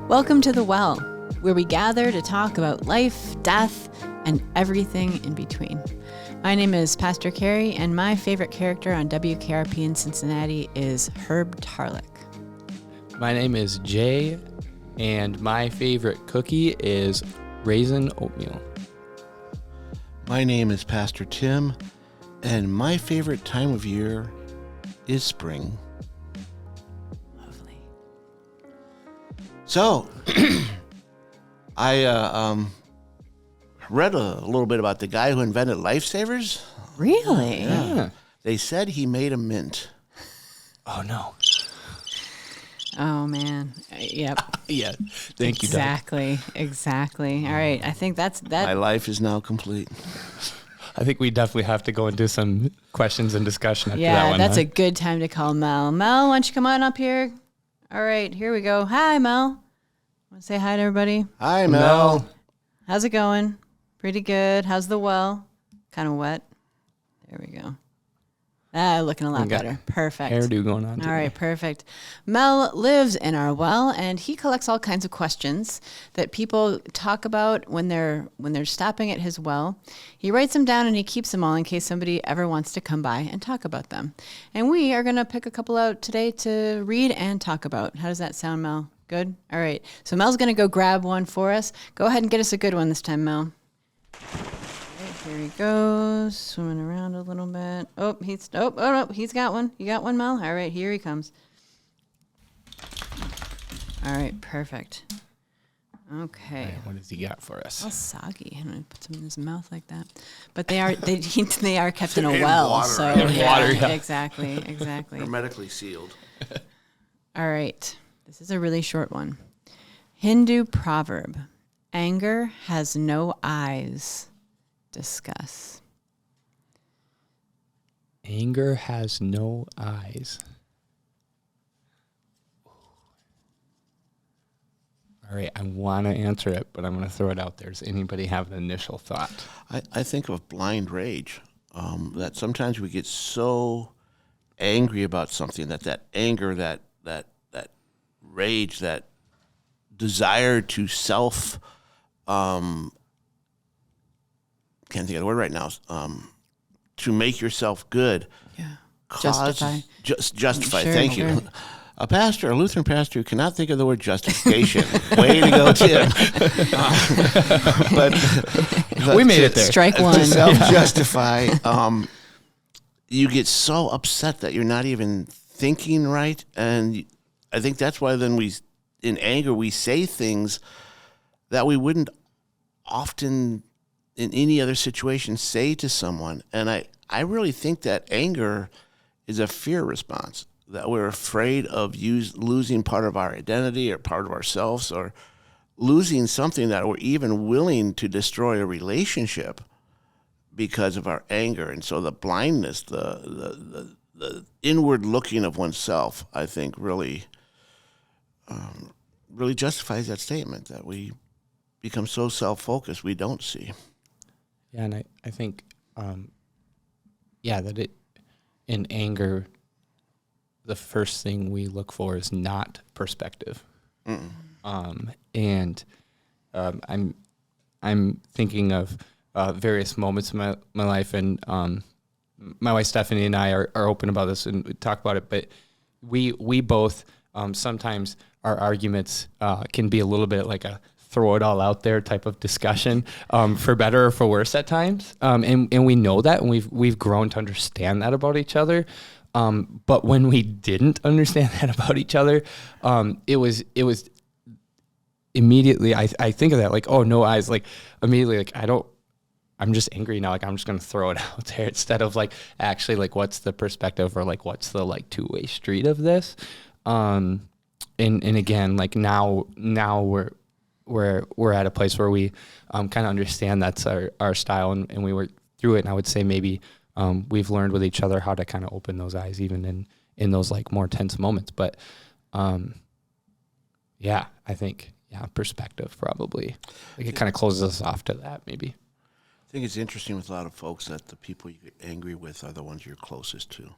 Welcome to The Well, where we gather to talk about life, death, and everything in between. My name is Pastor Carrie, and my favorite character on WKRP in Cincinnati is Herb Tarlick. My name is Jay, and my favorite cookie is raisin oatmeal. My name is Pastor Tim, and my favorite time of year is spring. Lovely. So, I read a little bit about the guy who invented lifesavers. Really? Yeah. They said he made a mint. Oh, no. Oh, man. Yep. Yeah. Thank you, Doug. Exactly. All right. I think that's My that. life is now complete. I think we definitely have to go into some questions and discussion after that Yeah, one. that's a good time to call Mel. Mel, why don't you come on up here? All right, here we go. Hi, Mel. Want to say hi to everybody? Hi, Mel. How's it going? Pretty good. How's the well? Kind of wet. There we go. Looking a lot We got better. Perfect. hairdo going on All today. right, perfect. Mel lives in our well, and he collects all kinds of questions that people talk about when they're stopping at his well. He writes them down and he keeps them all in case somebody ever wants to come by and talk about them. And we are going to pick a couple out today to read and talk about. How does that sound, Mel? Good? All right. So Mel's going to go grab one for us. Go ahead and get us a good one this time, Mel. Here he goes, swimming around a little bit. He's got one. You got one, Mel? All right, here he comes. All right, perfect. Okay. All right, what has he got for us? All soggy. I'm gonna put some in his mouth like that. But they are kept in a In well. water, So right? In water, yeah. Exactly. Hermetically sealed. All right. This is a really short one. Hindu proverb. Anger has no eyes. Discuss. Anger has no eyes. All right, I want to answer it, but I'm going to throw it out there. Does anybody have an initial thought? I think of blind rage. That sometimes we get so angry about something that anger, that rage, that desire to can't think of the word right now, to make yourself good. Yeah. Justify. Justify. Sure, Thank sure. you. A Lutheran pastor who cannot think of the word justification. Way to go, Tim. But We made it there. Strike one. To self-justify, you get so upset that you're not even thinking right, and I think that's why then in anger, we say things that we wouldn't often in any other situation say to someone. And I really think that anger is a fear response, that we're afraid of losing part of our identity or part of ourselves, or losing something that we're even willing to destroy a relationship because of our anger. And so the blindness, the inward looking of oneself, I think really justifies that statement, that we become so self-focused we don't see. Yeah, and I think, that in anger, the first thing we look for is not perspective. I'm thinking of various moments in my life, and my wife Stephanie and I are open about this and we talk about it. But we both sometimes our arguments can be a little bit like a throw it all out there type of discussion, for better or for worse at times. And we know that, and we've grown to understand that about each other. But when we didn't understand that about each other, it was immediately, I think of that, like, oh, no eyes, like immediately, like, I'm just angry now. Like, I'm just going to throw it out there instead of like, actually, like, what's the perspective, or like, what's the like two-way street of this? And again, like now we're at a place where we kind of understand that's our style, and we work through it. And I would say maybe we've learned with each other how to kind of open those eyes even in those like more tense moments. But I think perspective probably, like, it kind of closes us off to that maybe. I think it's interesting with a lot of folks that the people you get angry with are the ones you're closest to.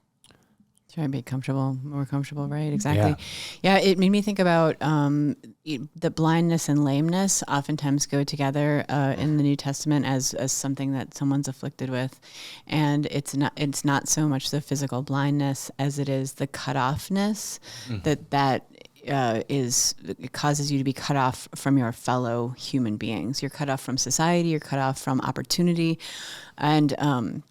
Try to be more comfortable, right? Exactly. Yeah, it made me think about the blindness and lameness oftentimes go together in the New Testament as something that someone's afflicted with, and it's not so much the physical blindness as it is the cut-offness that it causes you to be cut off from your fellow human beings. You're cut off from society. You're cut off from opportunity, and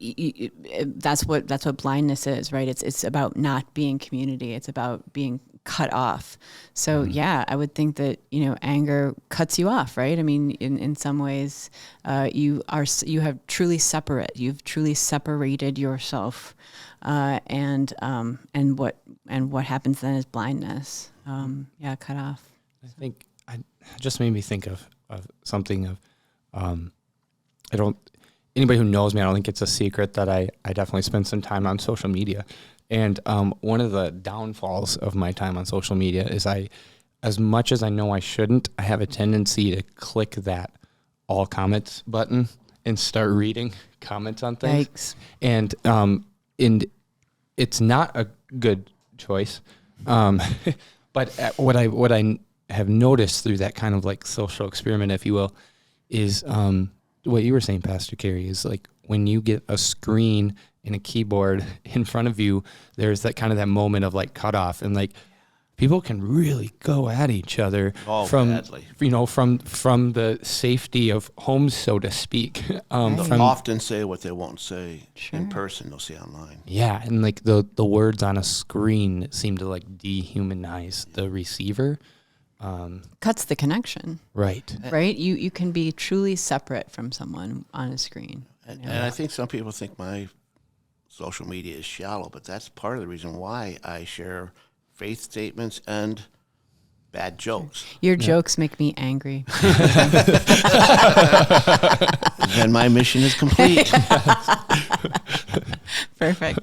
that's what blindness is, right? It's about not being community. It's about being cut off. So I would think that, anger cuts you off, right? I mean, in some ways, you have truly you've truly separated yourself, and what happens then is blindness. Cut off. I think it just made me think of something anybody who knows me, I don't think it's a secret that I definitely spend some time on social media. And one of the downfalls of my time on social media is as much as I know I shouldn't, I have a tendency to click that all comments button and start reading comments on things. Yikes. And it's not a good choice. But what I have noticed through that kind of like social experiment, if you will, is what you were saying, Pastor Carey, is like when you get a screen and a keyboard in front of you, there's that kind of that moment of like cutoff, and like people can really go at each other badly. From the safety of homes, so to speak. They'll often say what they won't say in person, they'll say online. Yeah, and like the words on a screen seem to like dehumanize the receiver. Cuts the connection. Right. Right? You can be truly separate from someone on a screen. And I think some people think my social media is shallow, but that's part of the reason why I share faith statements and bad jokes. Your jokes make me angry. Then my mission is complete. Perfect.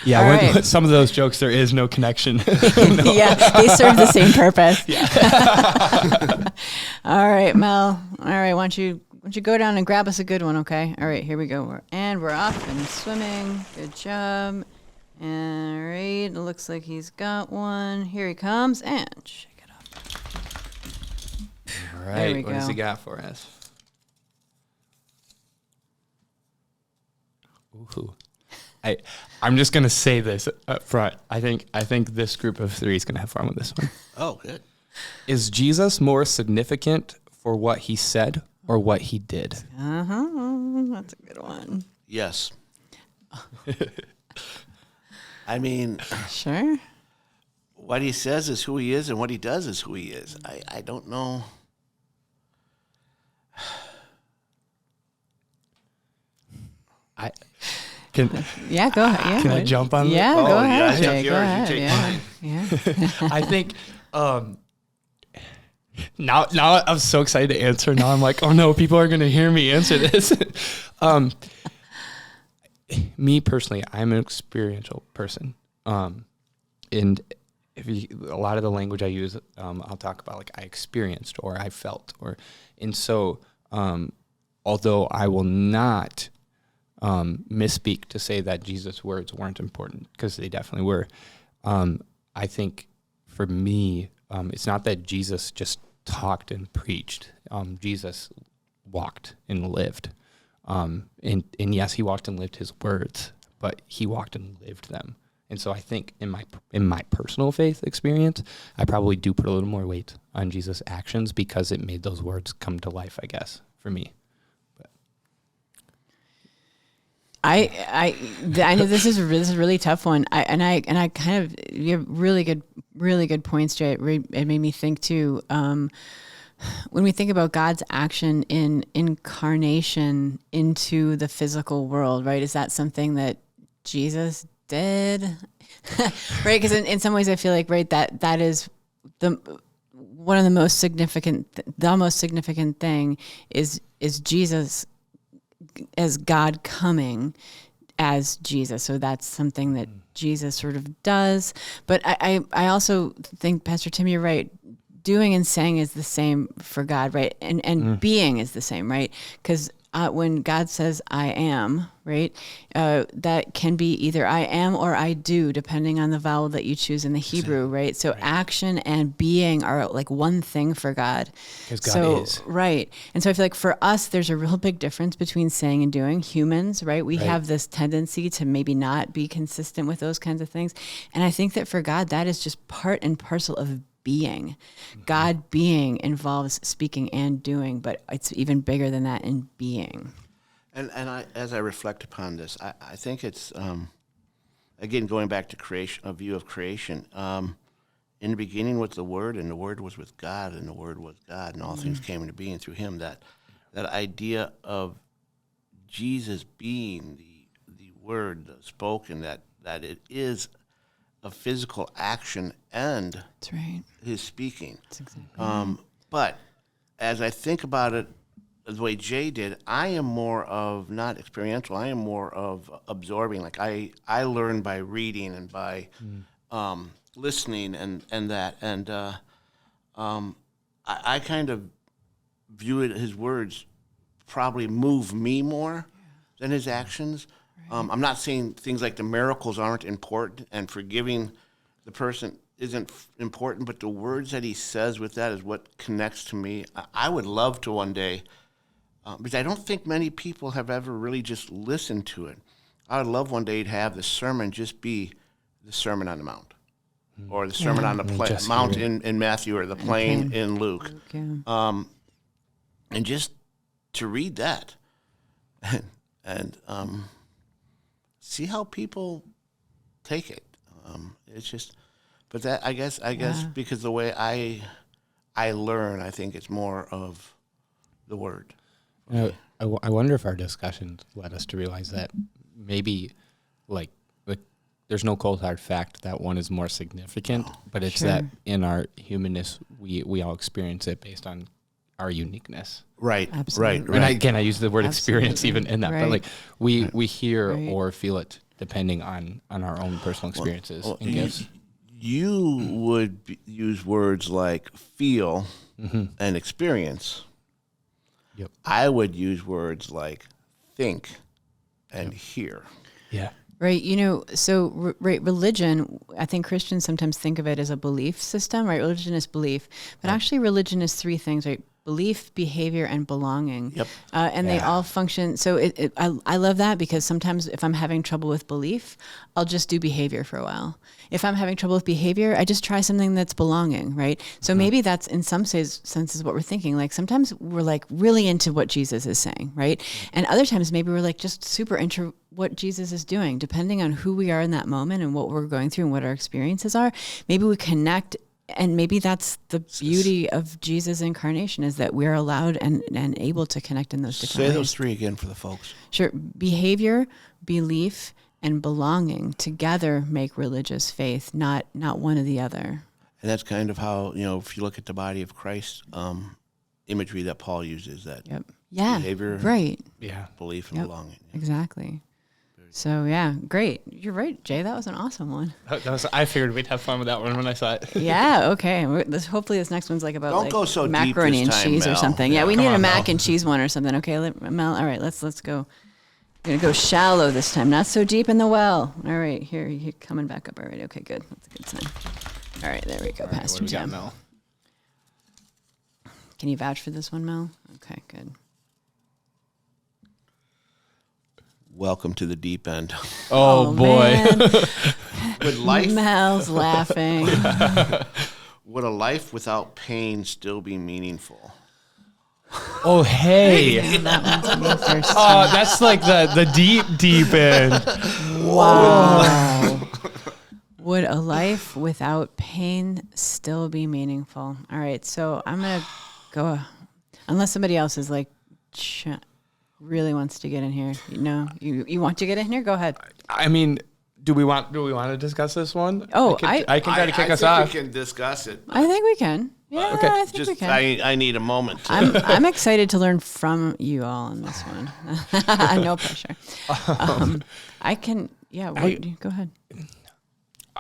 Yeah, some of those jokes, there is no connection. No. Yeah, they serve the same purpose. Yeah. All right, Mel. All right, why don't you go down and grab us a good one, okay? All right, here we go. We're off and swimming. Good job. All right, it looks like he's got one. Here he comes, and shake it off. All right, what has he got for us? Ooh. I'm just gonna say this up front. I think this group of three is gonna have fun with this one. Oh, good. Is Jesus more significant for what he said or what he did? That's a good one. Yes. I mean, sure. What he says is who he is, and what he does is who he is. I don't know. Go ahead. Yeah. Can I jump on? Yeah, go ahead. Yeah, Jay, go ahead. You take Yeah. I think now I'm so excited to answer. Now I'm like, oh no, people are going to hear me answer this. Me personally, I'm an experiential person, and a lot of the language I use, I'll talk about like I experienced or I felt, and so although I will not misspeak to say that Jesus' words weren't important, because they definitely were. I think for me, it's not that Jesus just talked and preached. Jesus walked and lived. And yes, he walked and lived his words, but he walked and lived them. And so I think in my personal faith experience, I probably do put a little more weight on Jesus' actions because it made those words come to life, I guess, for me. I know this is a really tough one. I kind of, you have really good points, Jay. It made me think too. When we think about God's action in incarnation into the physical world, right? Is that something that Jesus did? Right? Because in some ways I feel like, right, that is one of the most significant thing is Jesus as God coming as Jesus. So that's something that Jesus sort of does. But I also think, Pastor Tim, you're right. Doing and saying is the same for God, right? And being is the same, right? Because when God says "I am," right? That can be either "I am" or "I do," depending on the vowel that you choose in the Hebrew, right? So action and being are like one thing for God. Because God is. Right. And so I feel like for us, there's a real big difference between saying and doing. Humans, right? We have this tendency to maybe not be consistent with those kinds of things. And I think that for God, that is just part and parcel of being. God being involves speaking and doing, but it's even bigger than that in being. And I, as I reflect upon this, I think it's, again, going back to creation, a view of creation. In the beginning was the Word, and the Word was with God, and the Word was God, and all things came into being through Him. That idea of Jesus being the Word spoken, that it is a physical action and That's right. His speaking. That's exactly right. But as I think about it, the way Jay did, I am more of not experiential. I am more of absorbing. Like I learn by reading and by listening and that. And I kind of view it, his words probably move me more than his actions. I'm not saying things like the miracles aren't important and forgiving the person isn't important, but the words that he says with that is what connects to me. I would love to one day, because I don't think many people have ever really just listened to it. I would love one day to have the sermon just be the Sermon on the Mount, or the Sermon on the Mount in Matthew, or the Plain in Luke. And just to read that and see how people take it. It's just, but that I guess because the way I learn, I think it's more of the Word. I wonder if our discussions led us to realize that maybe like there's no cold hard fact that one is more significant, but it's that in our humanness we all experience it based on our uniqueness. Right. Absolutely. Right. And I use the word experience even in that, but like we hear Right. or feel it depending on our own personal experiences and gifts. You would use words like feel and experience. Yep. I would use words like think and hear. Yeah. Right. So religion, I think Christians sometimes think of it as a belief system, right? Religion is belief, but actually religion is three things, right? Belief, behavior, and belonging. Yep. And they all function. So I love that, because sometimes if I'm having trouble with belief, I'll just do behavior for a while. If I'm having trouble with behavior, I just try something that's belonging, right? So maybe that's in some senses what we're thinking. Like sometimes we're like really into what Jesus is saying, right? And other times maybe we're like just super into what Jesus is doing, depending on who we are in that moment and what we're going through and what our experiences are. Maybe we connect. And maybe that's the beauty of Jesus' incarnation, is that we're allowed and able to connect in those different ways. Say those three again for the folks. Sure. Behavior, belief, and belonging together make religious faith, not one or the other. And that's kind of how, if you look at the body of Christ, imagery that Paul uses, that behavior, right. belief, and belonging. Exactly. So, yeah, great. You're right, Jay. That was an awesome one. I figured we'd have fun with that one when I saw it. Yeah, okay. Hopefully this next one's like about Don't go so deep macaroni this and time, cheese Mel. or something. Yeah, we Come need a on, mac Mel. and cheese one or something. Okay, Mel. All right, let's go. We're going to go shallow this time, not so deep in the well. All right, here, you're coming back up already. Okay, good. That's a good sign. All right, there we go, Pastor Tim. Mel? Can you vouch for this one, Mel? Okay, good. Welcome to the deep end. Oh boy. Man. Would life Mel's laughing. would a life without pain still be meaningful? Oh hey. That one's me first. Oh, that's like the deep end. Wow. Would a life without pain still be meaningful? All right, so I'm going to go, unless somebody else is like, really wants to get in here. No, you want to get in here? Go ahead. I mean, do we want to discuss this one? Oh, I can try to kick us off. We can discuss it. I think we can. Yeah, Okay. I think we can. I need a moment. I'm excited to learn from you all on this one. No pressure. I can. Yeah. Go ahead.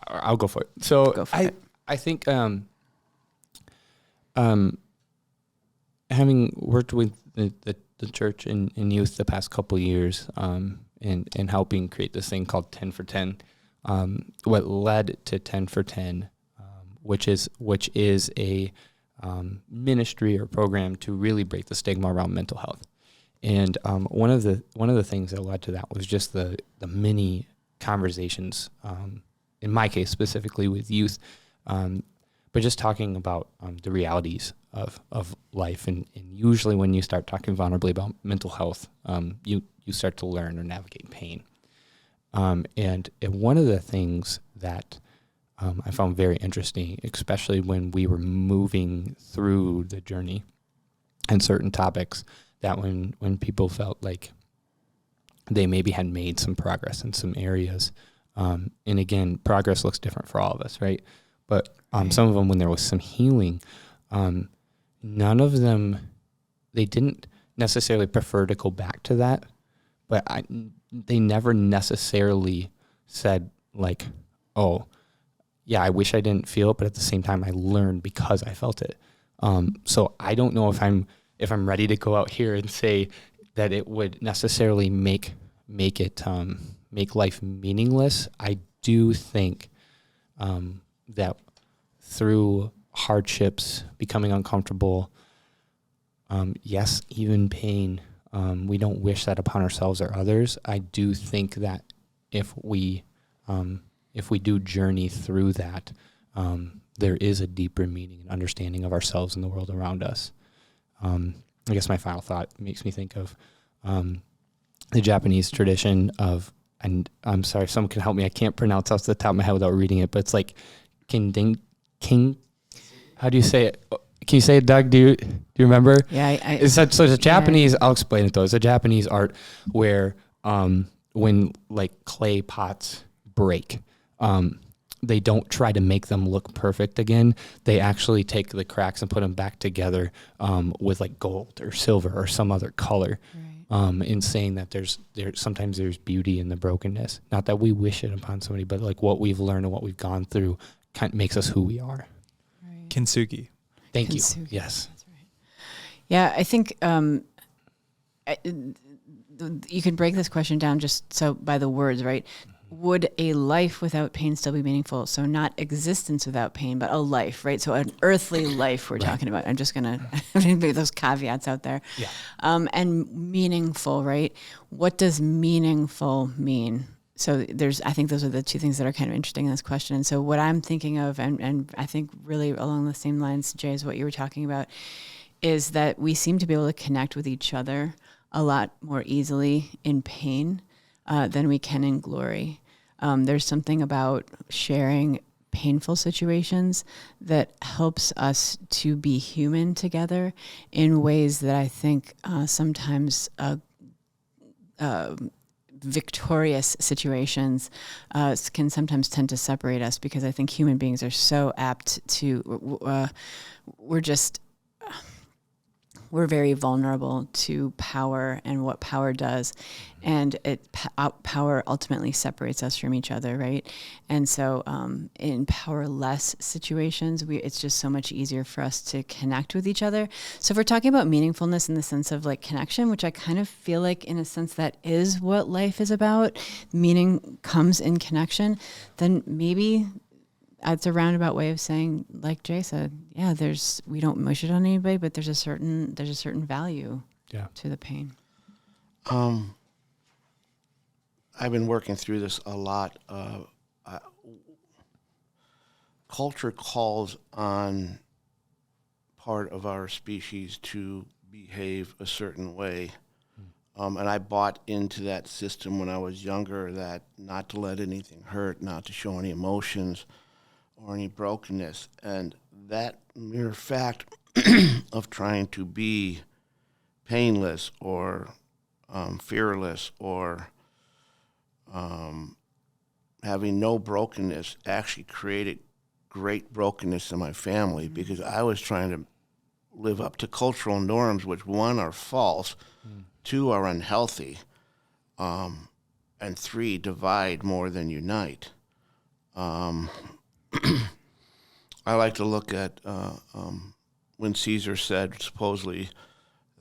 I'll go for it. So Go for it. I think having worked with the the church and youth the past couple years in helping create this thing called 10 for 10. What led to 10 for 10, which is a ministry or program to really break the stigma around mental health. And one of the things that led to that was just the many conversations, in my case specifically with youth, but just talking about the realities of life. And usually when you start talking vulnerably about mental health, you start to learn or navigate pain. And one of the things that I found very interesting, especially when we were moving through the journey and certain topics, that when people felt like they maybe had made some progress in some areas, and again, progress looks different for all of us, right? But some of them, when there was some healing, none of them, they didn't necessarily prefer to go back to that, but they never necessarily said like, oh, yeah, I wish I didn't feel it, but at the same time, I learned because I felt it. So I don't know if I'm ready to go out here and say that it would necessarily make life meaningless. I do think that through hardships, becoming uncomfortable, yes, even pain, we don't wish that upon ourselves or others. I do think that if we do journey through that, there is a deeper meaning and understanding of ourselves and the world around us. I guess my final thought makes me think of the Japanese tradition of, and I'm sorry, if someone can help me, I can't pronounce off the top of my head without reading it, but it's like King. How do you say it? Can you say it, Doug? Do you remember? Yeah, So it's a Japanese. I'll explain it though. It's a Japanese art where when like clay pots break, they don't try to make them look perfect again. They actually take the cracks and put them back together with like gold or silver or some other color. Right. In saying that sometimes there's beauty in the brokenness. Not that we wish it upon somebody, but like what we've learned and what we've gone through kind of makes us who we are. Right. Kintsugi. Thank you. Yes. That's right. Yeah, I think you can break this question down just so by the words, right? Would a life without pain still be meaningful? So not existence without pain, but a life, right? So an earthly life we're talking about. I'm just going to put those caveats out there. Yeah. And meaningful, right? What does meaningful mean? So I think those are the two things that are kind of interesting in this question. And so what I'm thinking of, and I think really along the same lines, Jay, is what you were talking about, is that we seem to be able to connect with each other a lot more easily in pain than we can in glory. There's something about sharing painful situations that helps us to be human together in ways that I think sometimes victorious situations can sometimes tend to separate us, because I think human beings are so apt to, we're very vulnerable to power and what power does, and power ultimately separates us from each other, right? And so in powerless situations, it's just so much easier for us to connect with each other. So if we're talking about meaningfulness in the sense of like connection, which I kind of feel like in a sense that is what life is about, meaning comes in connection, then maybe it's a roundabout way of saying, like Jay said, yeah, we don't wish it on anybody, but there's a certain value to the pain. I've been working through this a lot. Culture calls on part of our species to behave a certain way. And I bought into that system when I was younger, that not to let anything hurt, not to show any emotions or any brokenness. And that mere fact of trying to be painless or fearless or having no brokenness actually created great brokenness in my family, because I was trying to live up to cultural norms, which one, are false, two, are unhealthy, and three, divide more than unite. I like to look at when Caesar said, supposedly,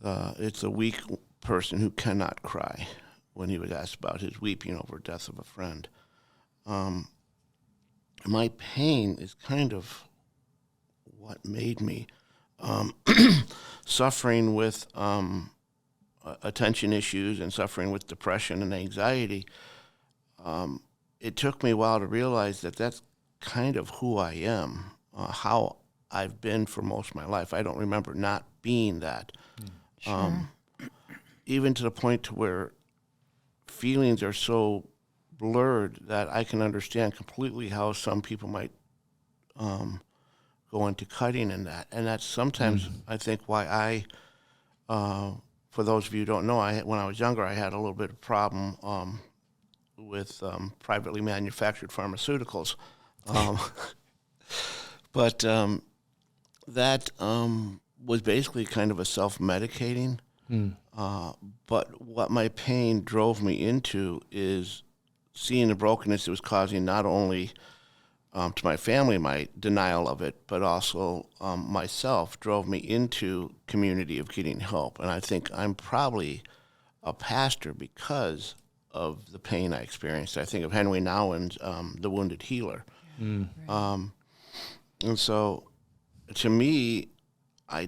it's the weak person who cannot cry when he was asked about his weeping over death of a friend. My pain is kind of what made me suffering with attention issues and suffering with depression and anxiety. It took me a while to realize that that's kind of who I am, how I've been for most of my life. I don't remember not being that. Sure. Even to the point to where feelings are so blurred that I can understand completely how some people might go into cutting in that. And that's sometimes, I think, why I, for those of you who don't know, when I was younger, I had a little bit of problem with privately manufactured pharmaceuticals. But that was basically kind of a self-medicating. But what my pain drove me into is seeing the brokenness it was causing not only to my family, my denial of it, but also myself, drove me into community of getting help. And I think I'm probably a pastor because of the pain I experienced. I think of Henry Nouwen's The Wounded Healer. And so to me, I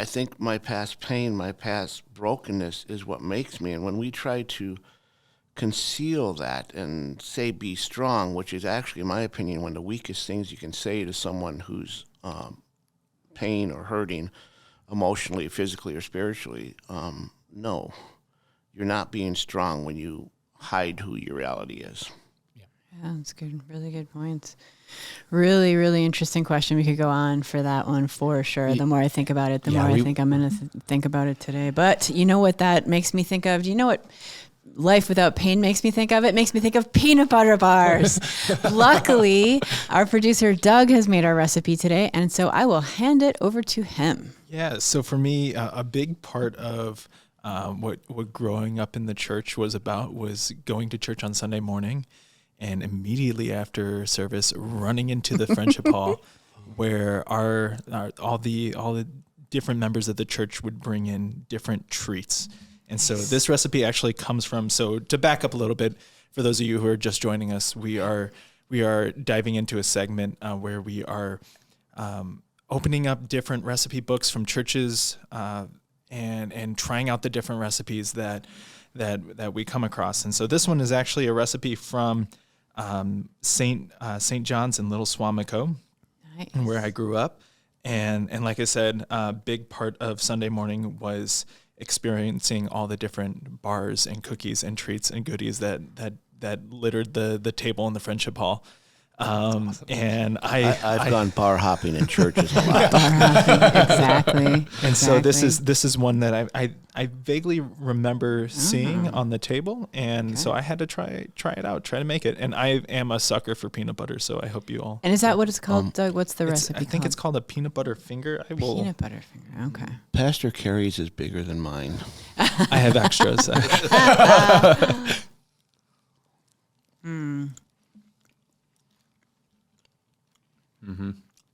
think my past pain, my past brokenness is what makes me. And when we try to conceal that and say be strong, which is actually, in my opinion, one of the weakest things you can say to someone who's pain or hurting emotionally, physically, or spiritually, no. You're not being strong when you hide who your reality is. Yeah, that's good. Really good points. Really, really interesting question. We could go on for that one for sure. The more I think about it, the more I think I'm going to think about it today. But you know what that makes me think of? Do you know what life without pain makes me think of? It makes me think of peanut butter bars. Luckily, our producer Doug has made our recipe today, and so I will hand it over to him. Yeah, so for me, a big part of what growing up in the church was about was going to church on Sunday morning and immediately after service running into the Friendship Hall where all the different members of the church would bring in different treats. And so this recipe actually comes from, so to back up a little bit, for those of you who are just joining us, we are diving into a segment where we are opening up different recipe books from churches and trying out the different recipes that we come across. And so this one is actually a recipe from St. John's in Little Swamico, where I grew up. And like I said, a big part of Sunday morning was experiencing all the different bars and cookies and treats and goodies that littered the table in the Friendship Hall. Awesome. And I've gone bar hopping in churches a lot. Bar hopping, exactly. And so this is one that I vaguely remember seeing on the table, and so I had to try it out, try to make it. And I am a sucker for peanut butter, so I hope you all. And is that what it's called, Doug? What's the recipe I think it's called a peanut butter finger. Peanut butter finger. Okay. Pastor Carey's is bigger than mine. I have extras.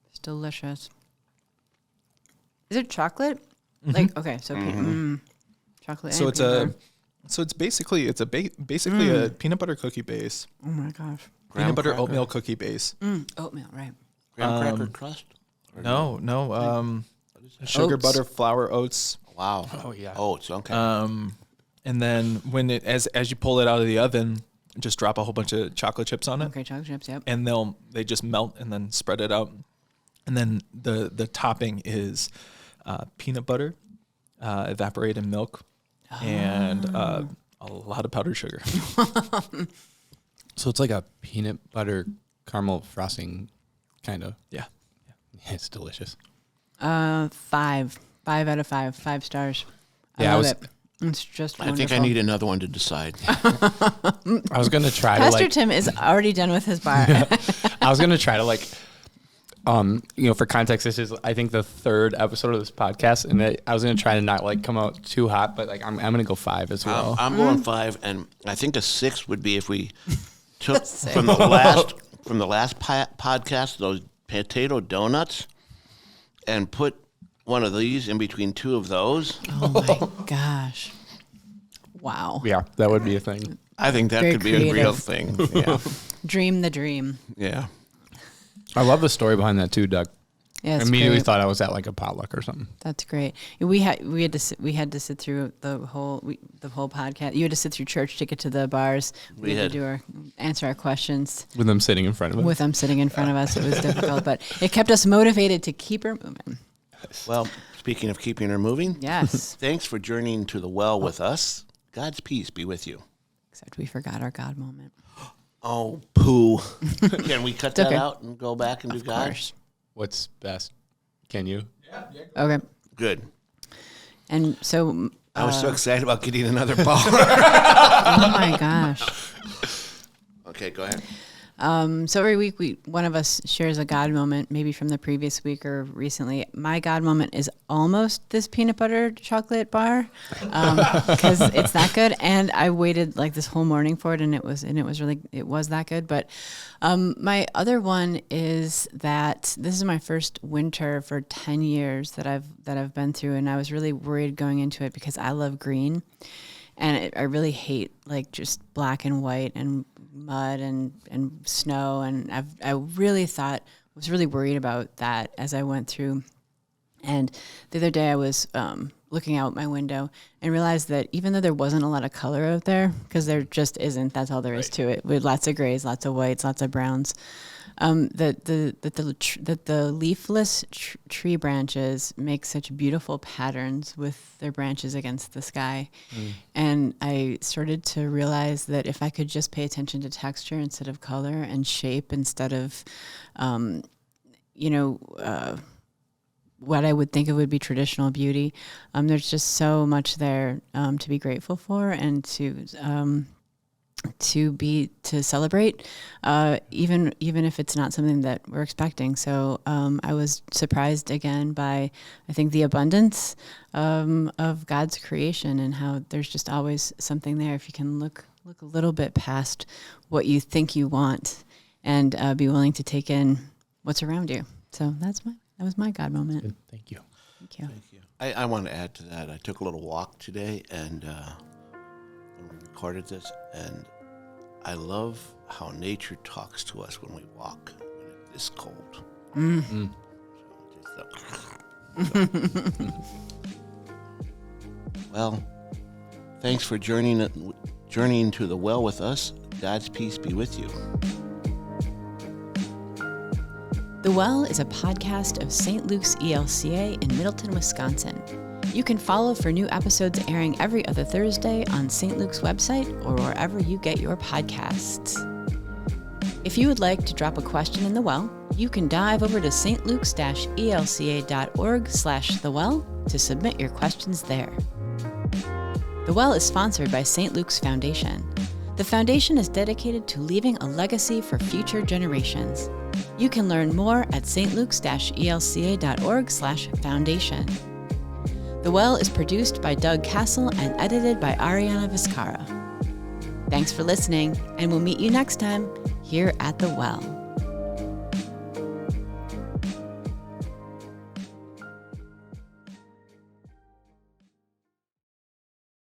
It's delicious. Is it chocolate? Like, okay, so chocolate. So and it's basically a peanut butter cookie base. Oh my gosh. Peanut butter oatmeal cookie base. Oatmeal, right? Graham cracker crust? No. Sugar, Oats. butter, flour, oats. Wow. Oh, yeah. Oats, okay. And then when as you pull it out of the oven, just drop a whole bunch of chocolate chips on it. Okay, chocolate chips, yep. And they just melt and then spread it out. And then the topping is peanut butter, evaporated milk, and a lot of powdered sugar. So it's like a peanut butter caramel frosting, kind of. Yeah. It's delicious. 5 out of 5, 5 stars. I love it. It's just wonderful. I think I need another one to decide. I was going to try Pastor Tim is already done with his bar. I was going to try to for context, this is, I think, the 3rd episode of this podcast. And I was going to try to not come out too hot, but I'm going to go 5 as well. I'm going 5, and I think a 6 would be if we took from the last podcast those potato donuts and put one of these in between two of those. Oh my gosh. Wow. Yeah, that would be a thing. I think that Very could be a real creative. thing. Yeah. Dream the dream. Yeah. I love the story behind that too, Doug. Yeah, I it's immediately great. thought I was at like a potluck or something. That's great. We had to sit through the whole podcast. You had to sit through church to get to the bars. We had had. to answer our questions With them sitting in front of us. with them sitting in front of us. It was difficult, but it kept us motivated to keep her moving. Well, speaking of keeping her moving, Yes. thanks for journeying to the well with us. God's peace be with you. Except we forgot our God moment. Oh, poo. Can we cut that okay. out and go back and do Of God? course. What's best? Can you? Okay. Good. And so, I was so excited about getting another ball. oh my gosh. Okay, go ahead. So every week one of us shares a God moment, maybe from the previous week or recently. My God moment is almost this peanut butter chocolate bar, because it's that good. And I waited like this whole morning for it, and it was that good. But my other one is that this is my first winter for 10 years that I've been through, and I was really worried going into it because I love green. And I really hate like just black and white and mud and snow. And I really was really worried about that as I went through. And the other day I was looking out my window and realized that even though there wasn't a lot of color out there, because there just isn't, that's all there is to it, with lots of grays, lots of whites, lots of browns, that the leafless tree branches make such beautiful patterns with their branches against the sky. And I started to realize that if I could just pay attention to texture instead of color and shape instead of, what I would think of would be traditional beauty, there's just so much there to be grateful for and to celebrate, even if it's not something that we're expecting. So I was surprised again by, I think, the abundance of God's creation and how there's just always something there if you can look a little bit past what you think you want and be willing to take in what's around you. So that was my God moment. Good. Thank you. Thank you. Thank you. I want to add to that. I took a little walk today and we recorded this, and I love how nature talks to us when we walk when it's this cold. Well, thanks for journeying to the well with us. God's peace be with you. The Well is a podcast of St. Luke's ELCA in Middleton, Wisconsin. You can follow for new episodes airing every other Thursday on St. Luke's website or wherever you get your podcasts. If you would like to drop a question in the Well, you can dive over to stlukes-elca.org/thewell to submit your questions there. The Well is sponsored by St. Luke's Foundation. The foundation is dedicated to leaving a legacy for future generations. You can learn more at stlukes-elca.org/foundation. The Well is produced by Doug Castle and edited by Ariana Vizcara. Thanks for listening, and we'll meet you next time here at The Well.